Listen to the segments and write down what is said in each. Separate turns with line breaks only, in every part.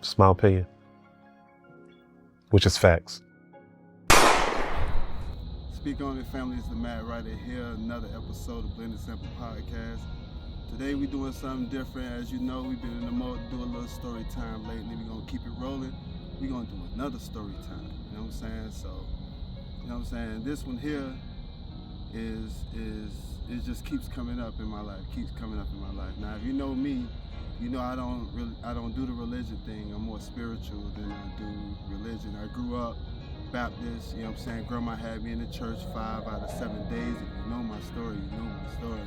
Just my opinion. Which is facts.
Speak On It, family. It's the Mad Writer here. Another episode of Blended Sample Podcast. Today we doing something different. As you know, we've been in the mode to do a little story time lately. We're going to keep it rolling. We're going to do another story time. You know what I'm saying? So, you know what I'm saying? This one here is it just keeps coming up in my life. Keeps coming up in my life. Now, if you know me, you know I don't do the religion thing. I'm more spiritual than I do religion. I grew up Baptist, you know what I'm saying? Grandma had me in the church 5 out of 7 days. If you know my story, you know my story.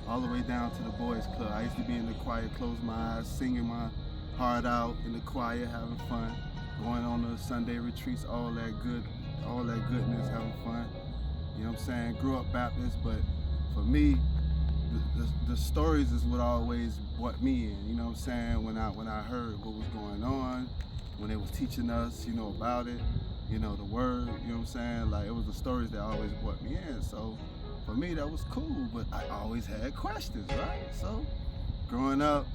All the way down to the boys club. I used to be in the choir, close my eyes, singing my heart out in the choir, having fun, going on the Sunday retreats, all that goodness, having fun. You know what I'm saying? Grew up Baptist, but for me, the stories is what always brought me in. You know what I'm saying? When I heard what was going on, when they was teaching us, you know, about it, you know, the word, you know what I'm saying? Like, it was the stories that always brought me in. So for me, that was cool, but I always had questions, right? So growing up,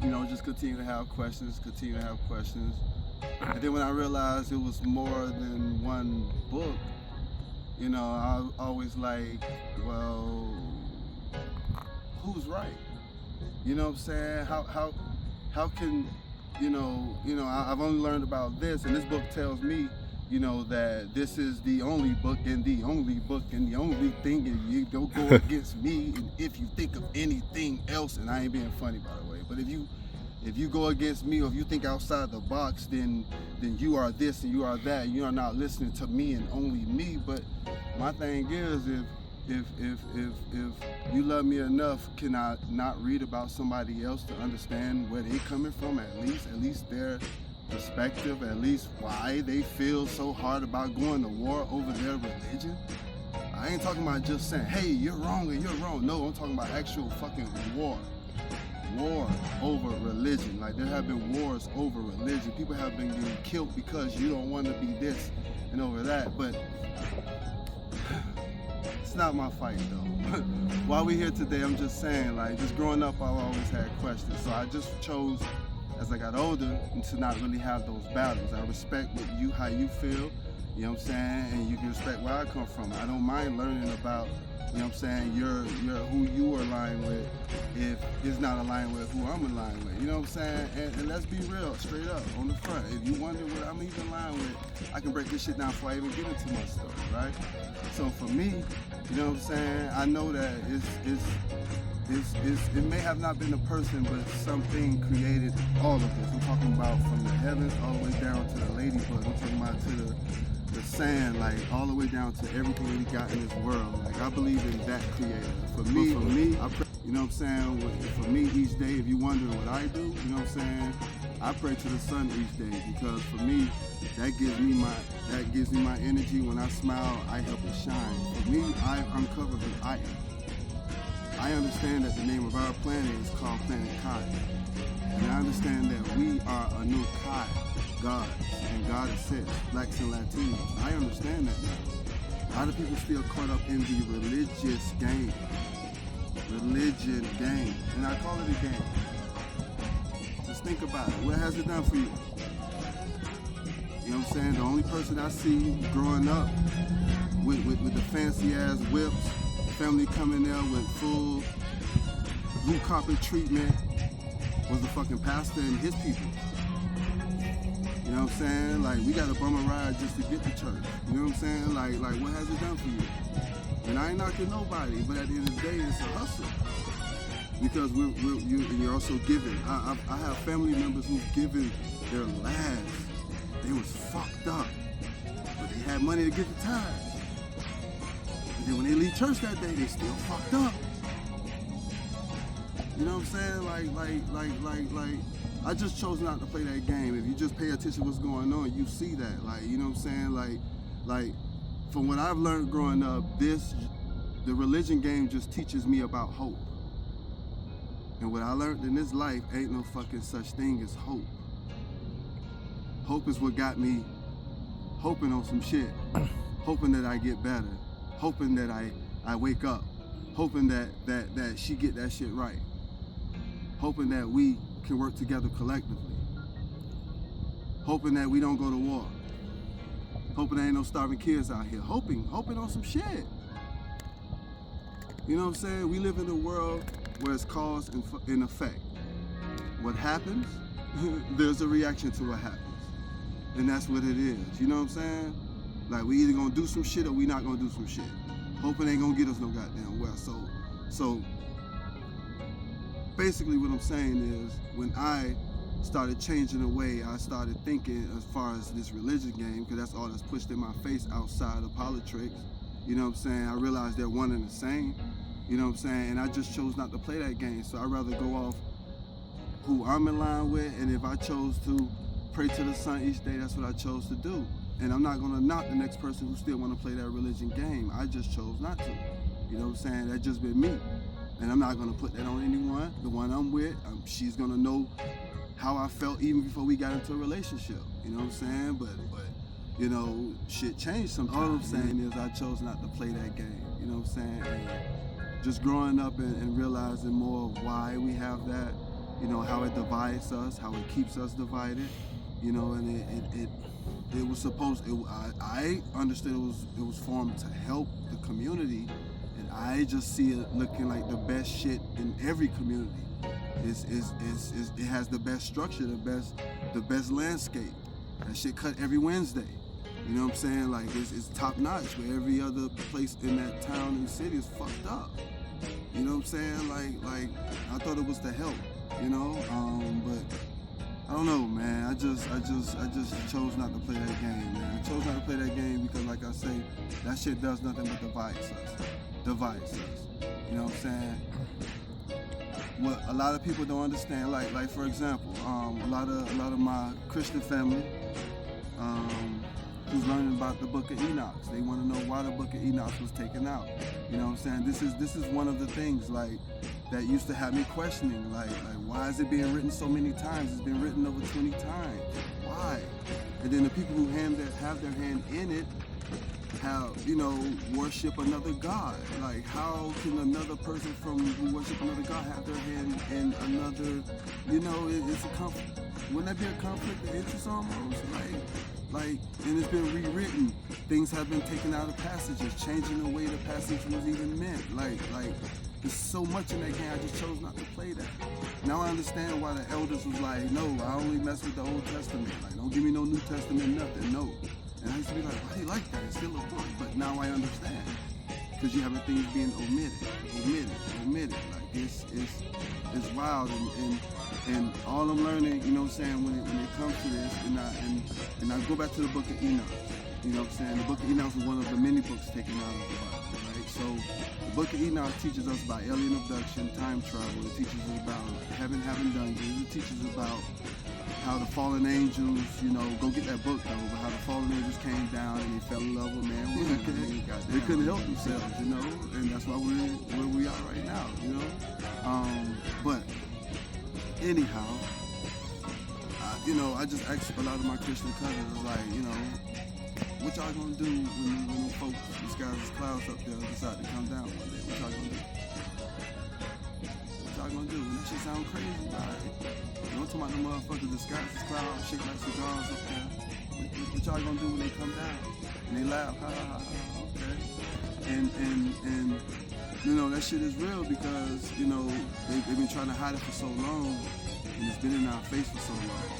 you know, just continue to have questions. And then when I realized it was more than one book, you know, I was always like, well, who's right? You know what I'm saying? How can, you know, I've only learned about this, and this book tells me, you know, that this is the only book and the only thing, and you don't go against me, and if you think of anything else, and I ain't being funny, by the way, but if you go against me, or if you think outside the box, then you are this and you are that, and you are not listening to me and only me. But my thing is, if you love me enough, can I not read about somebody else to understand where they coming from, at least their perspective, at least why they feel so hard about going to war over their religion? I ain't talking about just saying, hey, you're wrong and you're wrong. No, I'm talking about actual fucking war over religion. Like, there have been wars over religion. People have been getting killed because you don't want to be this and over that. But it's not my fight, though. While we're here today, I'm just saying, like, just growing up, I've always had questions. So I just chose, as I got older, to not really have those battles. I respect how you feel, you know what I'm saying, and you can respect where I come from. I don't mind learning about, you know what I'm saying, you're who you are aligned with, if it's not aligned with who I'm aligned with, you know what I'm saying? And let's be real, straight up, on the front. If you wonder what I'm even aligned with, I can break this shit down before I even get into my story, right? So for me, you know what I'm saying, I know that it may have not been a person, but something created all of this. I'm talking about from the heavens all the way down to the ladybug. I'm talking about to the sand, like all the way down to everything we got in this world. Like, I believe in that creator. For me, I pray, you know what I'm saying? For me, each day, if you wonder what I do, you know what I'm saying? I pray to the sun each day, because for me, that gives me my energy. When I smile, I help it shine. For me, I uncover who I am. I understand that the name of our planet is called Planet Kai. And I understand that we are a new Kai, gods and goddesses, blacks and Latinos. I understand that now. A lot of people still caught up in the religious game. Religion game. And I call it a game. Just think about it. What has it done for you? You know what I'm saying? The only person I see growing up with the fancy ass whips, family coming there with full blue carpet treatment, was the fucking pastor and his people. You know what I'm saying? Like, we got to bum a ride just to get to church. You know what I'm saying? Like what has it done for you? And I ain't knocking nobody, but at the end of the day, it's a hustle. Because you're also giving. I have family members who've given their lives. They was fucked up, but they had money to get the tithes. And then when they leave church that day, they still fucked up. You know what I'm saying? Like, I just chose not to play that game. If you just pay attention to what's going on, you see that. Like, you know what I'm saying? Like, from what I've learned growing up, the religion game just teaches me about hope. And what I learned in this life, ain't no fucking such thing as hope. Hope is what got me hoping on some shit. Hoping that I get better. Hoping that I wake up. Hoping that she get that shit right. Hoping that we can work together collectively. hoping that we don't go to war, hoping there ain't no starving kids out here, hoping on some shit. You know what I'm saying? We live in a world where it's cause and effect. What happens, there's a reaction to what happens. And that's what it is. You know what I'm saying? Like, we either gonna do some shit or we not gonna do some shit. Hoping ain't gonna get us no goddamn well. So basically what I'm saying is, when I started changing the way I started thinking as far as this religion game, because that's all that's pushed in my face outside of politics, you know what I'm saying? I realized they're one and the same, you know what I'm saying? And I just chose not to play that game. So I'd rather go off who I'm in line with, and if I chose to pray to the sun each day, that's what I chose to do. And I'm not gonna knock the next person who still wanna play that religion game. I just chose not to. You know what I'm saying? That's just been me. And I'm not gonna put that on anyone. The one I'm with, she's gonna know how I felt even before we got into a relationship. You know what I'm saying? But you know, shit changed sometimes. All I'm saying is I chose not to play that game. You know what I'm saying? And just growing up and realizing more of why we have that, you know, how it divides us, how it keeps us divided, you know, and it was supposed, I understood it was formed to help the community, and I just see it looking like the best shit in every community. It has the best structure, the best landscape. That shit cut every Wednesday. You know what I'm saying? Like, it's top notch, where every other place in that town and city is fucked up. You know what I'm saying? Like I thought it was to help, you know? But I don't know, man. I just chose not to play that game, man. I chose not to play that game because, like I say, that shit does nothing but divides us. You know what I'm saying? What a lot of people don't understand, like for example, a lot of my Christian family, who's learning about the Book of Enoch, they want to know why the Book of Enoch was taken out. You know what I'm saying? This is one of the things like that used to have me questioning, like why is it being written so many times? It's been written over 20 times. Why? And then the people who have their hand in it have, you know, worship another god. Like, how can another person who worship another god have their hand in another? You know, it's a conflict. Wouldn't that be a conflict of interest almost? Like, and it's been rewritten. Things have been taken out of passages, changing the way the passage was even meant. Like, there's so much in that game. I just chose not to play that. Now I understand why the elders was like, no, I only mess with the Old Testament. Like, don't give me no New Testament, nothing. No. And I used to be like, why do you like that? It's still a book. But now I understand. Because you have things being omitted. Like, it's wild. And all I'm learning, you know what I'm saying, when it comes to this, and I go back to the Book of Enoch. You know what I'm saying? The Book of Enoch was one of the many books taken out of the Bible, right? So the Book of Enoch teaches us about alien abduction, time travel. It teaches us about heaven having dungeons. It teaches about how the fallen angels, you know, go get that book though, but how the fallen angels came down and they fell in love with man. They couldn't help themselves, you know, and that's why we're where we are right now, you know. But anyhow, you know, I just asked a lot of my Christian cousins, like, you know, what y'all gonna do when folks disguise as clouds up there decide to come down one day? What y'all gonna do? What y'all gonna do? And that shit sound crazy, right? You know, I'm talking about the motherfuckers disguised as clouds, shake like cigars up there. What y'all gonna do when they come down? And they laugh, ha ha ha, okay. And you know, that shit is real because, you know, they've been trying to hide it for so long, and it's been in our face for so long.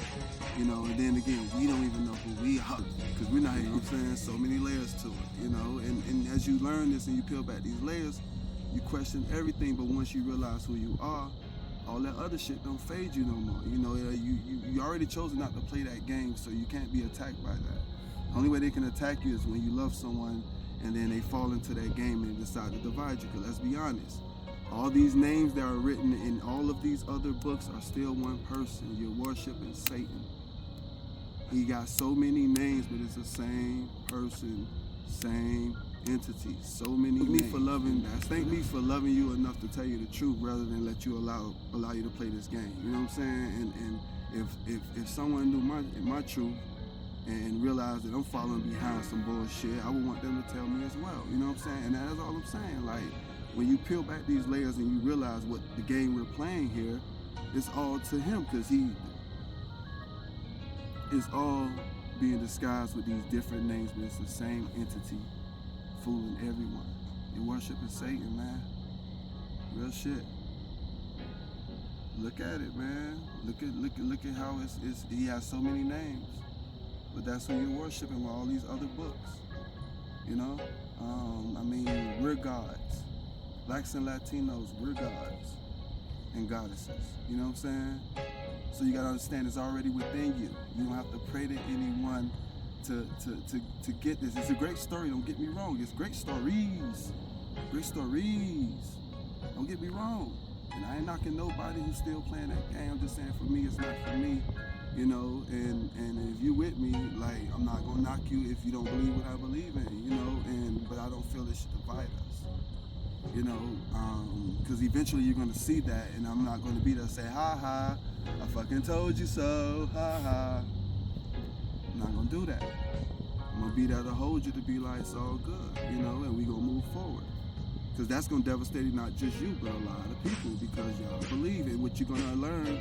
You know, and then again, we don't even know who we are because we're not, you know what I'm saying, so many layers to it, you know. And as you learn this and you peel back these layers, you question everything, but once you realize who you are, all that other shit don't fade you no more. You know, you already chosen not to play that game, so you can't be attacked by that. The only way they can attack you is when you love someone and then they fall into that game and decide to divide you. Because let's be honest, all these names that are written in all of these other books are still one person. You're worshiping Satan. He got so many names, but it's the same person, same entity. So many names. Thank me for loving you enough to tell you the truth rather than let you allow you to play this game. You know what I'm saying? And if someone knew my truth and realized that I'm following behind some bullshit, I would want them to tell me as well. You know what I'm saying? And that's all I'm saying. Like, when you peel back these layers and you realize what the game we're playing here, it's all to him, because it's all being disguised with these different names, but it's the same entity fooling everyone. You're worshiping Satan, man. Real shit. Look at it, man. Look at how it's he has so many names. But that's who you're worshiping with all these other books. You know? I mean, we're gods. Blacks and Latinos, we're gods and goddesses. You know what I'm saying? So you gotta understand it's already within you. You don't have to pray to anyone to get this. It's a great story, don't get me wrong. It's great stories. Great stories. Don't get me wrong. And I ain't knocking nobody who's still playing that game. I'm just saying for me, it's not for me. You know, and if you with me, like, I'm not gonna knock you if you don't believe what I believe in, you know, but I don't feel it should divide us. You know, because eventually you're gonna see that, and I'm not gonna be there to say, ha ha, I fucking told you so, ha ha. I'm not gonna do that. I'm gonna be there to hold you to be like, it's all good, you know, and we gonna move forward. Because that's gonna devastate not just you, but a lot of people, because y'all believe it. What you're gonna learn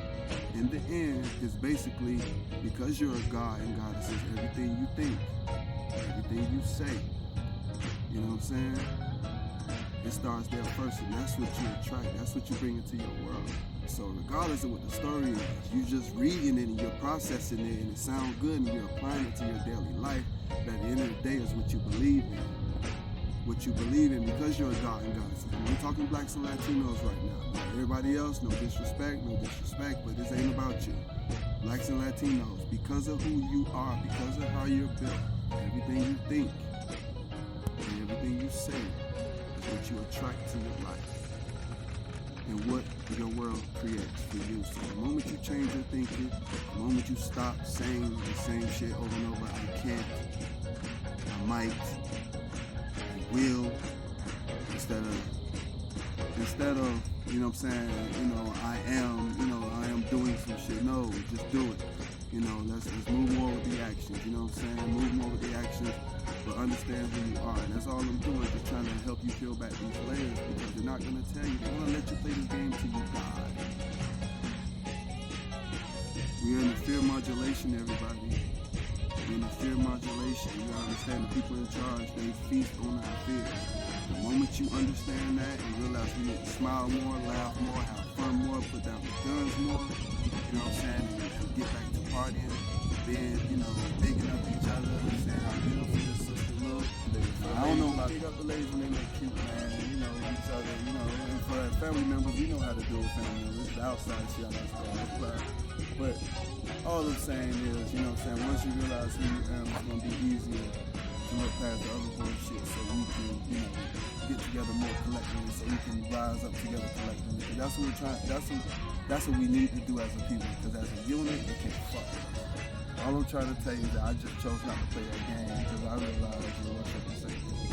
in the end is basically, because you're a god and goddesses, everything you think, everything you say, you know what I'm saying? It starts there first, and that's what you attract. That's what you bring into your world. So regardless of what the story is, you just reading it and you're processing it, and it sounds good, and you're applying it to your daily life. But at the end of the day, is what you believe in. What you believe in, because you're a god and goddess. We're talking blacks and Latinos right now. Everybody else, no disrespect, but this ain't about you. Blacks and Latinos, because of who you are, because of how you're built, everything you think, and everything you say, what you attract to your life and what your world creates for you. So the moment you change your thinking, the moment you stop saying the same shit over and over, I can't, I might, I will, instead of, you know what I'm saying, I am doing some shit. No, just do it. Let's move more with the actions, you know what I'm saying? Move more with the actions, but understand who you are. And that's all I'm doing, just trying to help you peel back these layers, because they're not going to tell you. They want to let you play this game till you die. We're in the fear modulation, everybody. We're in the fear modulation. You gotta understand, the people in charge, they feast on our fear. The moment you understand that and realize we need to smile more, laugh more, have fun more, put down the guns more, you know what I'm saying, and get back to partying, being, bigging up each other, saying how beautiful this sister looks. I don't know, big up the ladies when they look cute, man, each other, and for our family members, we know how to do it, family members. The outside shit, I'm not but all I'm saying is, once you realize who you are, it's going to be easier to look past the other bullshit, so we can, get together more collectively, so we can rise up together collectively. Because that's what we're trying, that's what we need to do as a people, because as a unit, we can't fuck with us. All I'm trying to tell you is that I just chose not to play that game, because I realized you worship the same thing.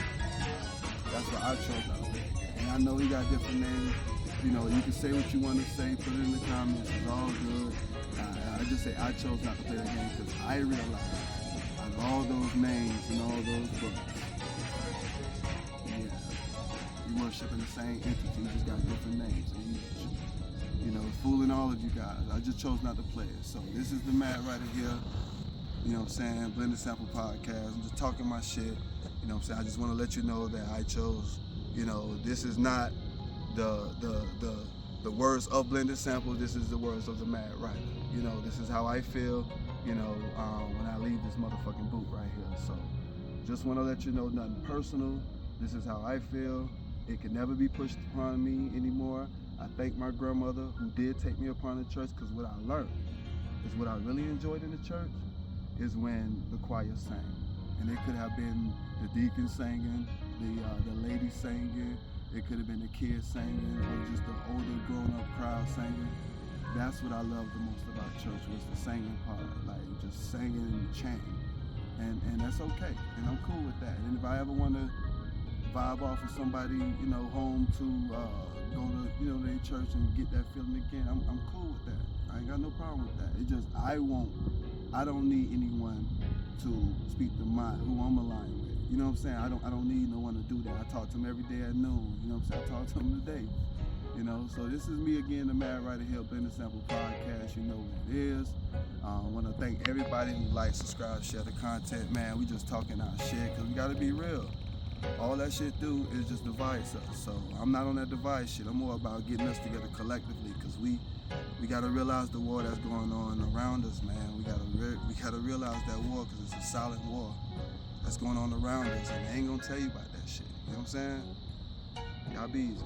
That's why I chose not to play that game. And I know we got different names. You can say what you want to say, put it in the comments, it's all good. I just say I chose not to play that game because I realized out of all those names and all those books, you worshiping the same entity, you just got different names. And fooling all of you guys. I just chose not to play it. So this is the Matt right here. You know what I'm saying? Blended Sample Podcast. I'm just talking my shit. You know what I'm saying? I just want to let you know that I chose, this is not the words of Blended Sample, this is the words of the Mad Writer. This is how I feel, when I leave this motherfucking booth right here. So just want to let you know, nothing personal. This is how I feel. It can never be pushed upon me anymore. I thank my grandmother who did take me upon the church, because what I learned is what I really enjoyed in the church is when the choir sang. And it could have been the deacon singing, the lady singing, it could have been the kids singing, or just the older grown-up crowd singing. That's what I love the most about church, was the singing part, like just singing and chanting. And that's okay, and I'm cool with that. And if I ever want to vibe off with somebody, home to go to, their church and get that feeling again, I'm cool with that. I ain't got no problem with that. It just, I don't need anyone to speak to who I'm aligned with. You know what I'm saying? I don't need no one to do that. I talk to them every day at noon. You know what I'm saying? I talk to them today. You know, so this is me again, the Mad Writer here, Blended Sample Podcast. You know what it is. I want to thank everybody who likes, subscribe, share the content. Man, we just talking our shit because we got to be real. All that shit do is just divide us. So I'm not on that divide shit. I'm more about getting us together collectively because we got to realize the war that's going on around us, man. We got to realize that war because it's a silent war that's going on around us, and they ain't going to tell you about that shit. You know what I'm saying? Y'all be easy.